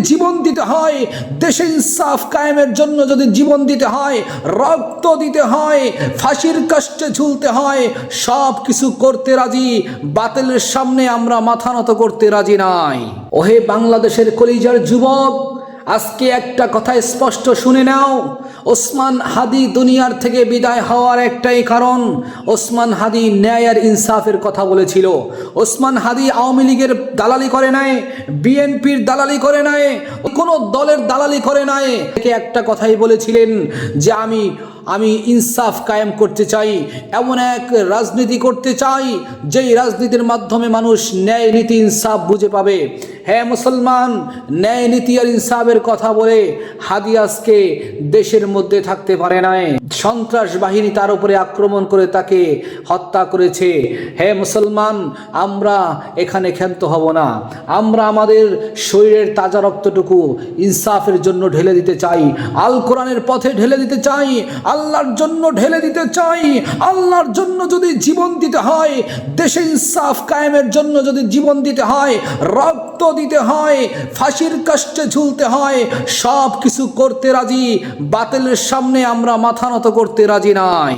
জীবন দিতে হয়, দেশে ইনসাফ কায়েমের জন্য যদি জীবন দিতে হয়, রক্ত দিতে হয়, ফাঁসির কাস্টে ঝুলতে হয়, সব কিছু করতে রাজি। বাতিলের সামনে আমরা মাথা নত করতে রাজি নাই। ওহে বাংলাদেশের কলিজার যুবক, আজকে একটা কথা স্পষ্ট শুনে নাও। ওসমান হাদি দুনিয়ার থেকে বিদায় হওয়ার একটাই কারণ, ওসমান হাদি ন্যায় আর ইনসাফের কথা বলেছিল। ওসমান হাদি আওয়ামী লীগের দালালি করে নাই, বিএনপির দালালি করে নাই, কোনো দলের দালালি করে নাই। একটা কথাই বলেছিলেন যে আমি ইনসাফ কায়েম করতে চাই, এমন এক রাজনীতি করতে চাই যেই রাজনীতির মাধ্যমে মানুষ ন্যায় নীতি ইনসাফ বুঝে পাবে। হ্যাঁ মুসলমান, ন্যায় নীতি আর ইনসাফের কথা বলে হাদি আজকে দেশের মধ্যে থাকতে পারে নাই। সন্ত্রাস বাহিনী তার উপরে আক্রমণ করে তাকে হত্যা করেছে। হ্যাঁ মুসলমান, আমরা এখানে ক্ষান্ত হব না। আমরা আমাদের শরীরের তাজা রক্তটুকু ইনসাফের জন্য ঢেলে দিতে চাই, আল কোরআনের পথে ঢেলে দিতে চাই, আল্লাহর জন্য ঢেলে দিতে চাই। আল্লাহর জন্য যদি জীবন দিতে হয়, দেশে ইনসাফ কায়েমের জন্য যদি জীবন দিতে হয়, রক্ত দিতে হয়, ফাঁসির কাস্টে ঝুলতে হয়, সব কিছু করতে রাজি। বাতিলের সামনে আমরা মাথা নত করতে রাজি নাই।